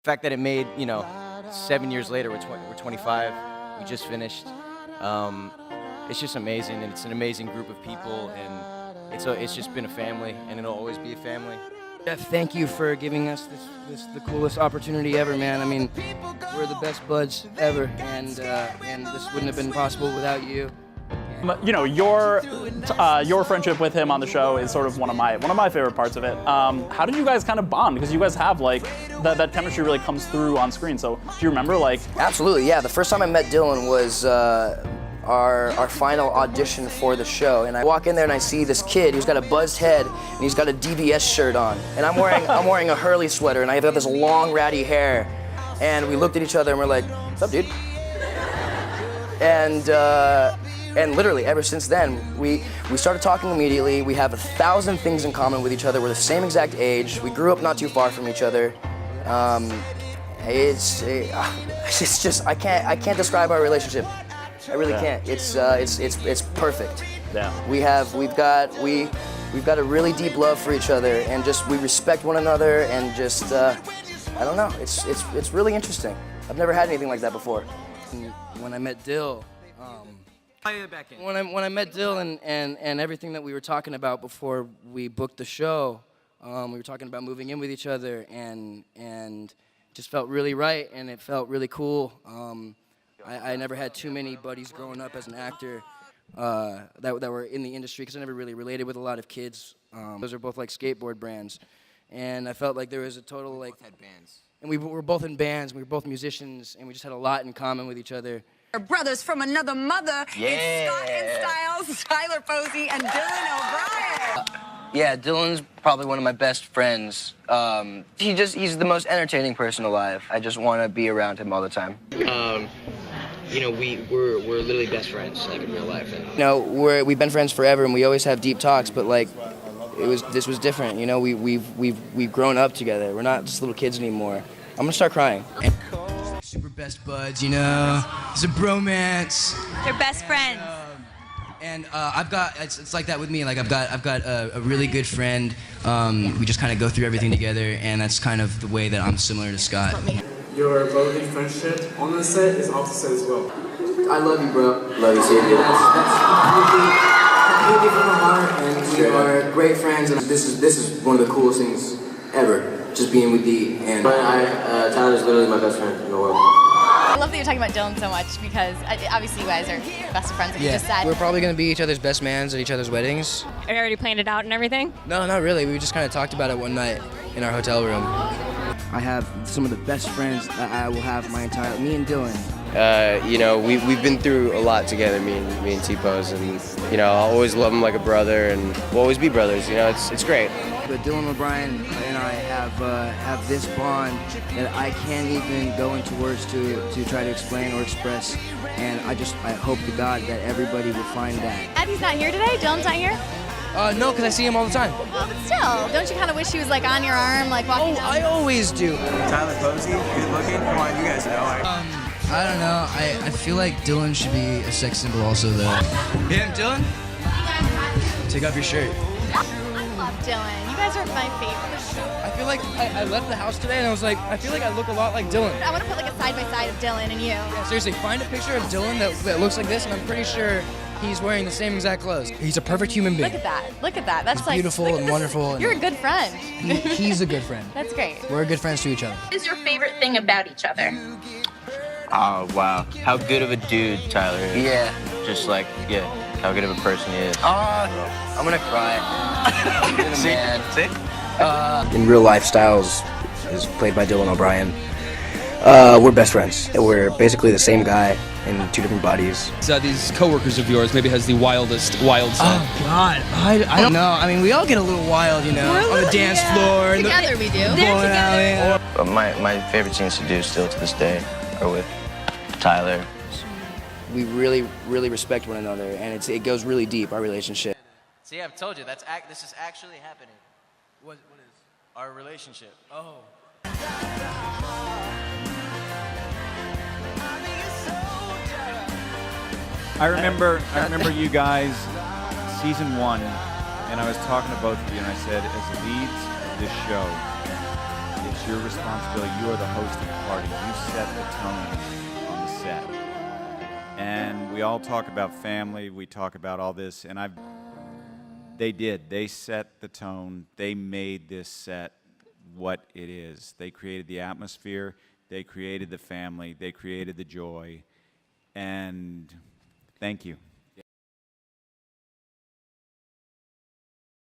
The fact that it made, 7 years later, we're 25, we just finished. It's just amazing, and it's an amazing group of people, and it's just been a family, and it'll always be a family. Yeah, thank you for giving us this the coolest opportunity ever, man. I mean, we're the best buds ever, and this wouldn't have been possible without you. You know, your friendship with him on the show is sort of one of my favorite parts of it. How did you guys kind of bond? Because you guys have like that chemistry really comes through on screen. So do you remember like? Absolutely, yeah. The first time I met Dylan was our final audition for the show, and I walk in there and I see this kid who's got a buzzed head and he's got a DBS shirt on, and I'm wearing a Hurley sweater, and I've got this long ratty hair, and we looked at each other and we're like, "What's up, dude?" And literally, ever since then, we started talking immediately. We have 1,000 things in common with each other. We're the same exact age. We grew up not too far from each other. It's just I can't describe our relationship. I really can't. It's perfect. Yeah. We've got a really deep love for each other, and just we respect one another, and just I don't know. It's really interesting. I've never had anything like that before. When I met Dill. When I met Dill and everything that we were talking about before we booked the show, we were talking about moving in with each other, and just felt really right, and it felt really cool. I never had too many buddies growing up as an actor that were in the industry, because I never really related with a lot of kids. Those are both like skateboard brands, and I felt like there was a total like. Both had bands. And we were both in bands. We were both musicians, and we just had a lot in common with each other. Our brothers from another mother. Yeah. It's Scott and Styles, Tyler Posey, and Dylan O'Brien. Yeah, Dylan's probably one of my best friends. He's the most entertaining person alive. I just want to be around him all the time. We're literally best friends, like in real life. And we've been friends forever, and we always have deep talks. But like, this was different. We've grown up together. We're not just little kids anymore. I'm gonna start crying. Super best buds, It's a bromance. They're best friends. And I've got it's like that with me. Like I've got a really good friend. We just kind of go through everything together, and that's kind of the way that I'm similar to Scott. Your brotherly friendship on the set is off the set as well. I love you, bro. Love you, too. That's completely from the heart, and we are great friends. And this is one of the coolest things ever. Just being with Dee. And Tyler's literally my best friend in the world. I love that you're talking about Dylan so much, because obviously you guys are best of friends, like you just said. We're probably going to be each other's best mans at each other's weddings. Have you already planned it out and everything? No, not really. We just kind of talked about it one night in our hotel room. I have some of the best friends that I will have me and Dylan. We've been through a lot together, me and T-Pose, and I'll always love him like a brother, and we'll always be brothers. It's great. But Dylan O'Brien and I have this bond that I can't even go into words to try to explain or express, and I hope to God that everybody will find that. Eddie's not here today? Dylan's not here? No, because I see him all the time. Well, but still, don't you kind of wish he was like on your arm, like walking down? I always do. Tyler Posey, good looking. Come on, you guys know. I don't know. I feel like Dylan should be a sex symbol also, though. Him, Dylan? Take off your shirt. I love Dylan. You guys are my favorite. I feel like I left the house today and I was like, I feel like I look a lot like Dylan. I want to put like a side-by-side of Dylan and you. Yeah, seriously, find a picture of Dylan that looks like this, and I'm pretty sure he's wearing the same exact clothes. He's a perfect human being. Look at that. Look at that. That's he's like beautiful and wonderful. You're a good friend. He's a good friend. That's great. We're good friends to each other. What is your favorite thing about each other? Oh, wow. How good of a dude Tyler is. Yeah. Just like, how good of a person he is. I'm gonna cry. See? In real life, Styles is played by Dylan O'Brien. We're best friends. We're basically the same guy in two different bodies. These coworkers of yours maybe has the wild side. Oh God, I don't know. I mean, we all get a little wild, on the dance floor. Together we do. They're together. My favorite scenes to do still to this day are with Tyler. We really, really respect one another, and it goes really deep, our relationship. See, I've told you, this is actually happening. What is? Our relationship. Oh. I remember you guys, season 1, and I was talking to both of you, and I said, as leads of this show, it's your responsibility. You are the host of the party. You set the tone on the set. And we all talk about family. We talk about all this. And they did. They set the tone. They made this set what it is. They created the atmosphere. They created the family. They created the joy. And thank you.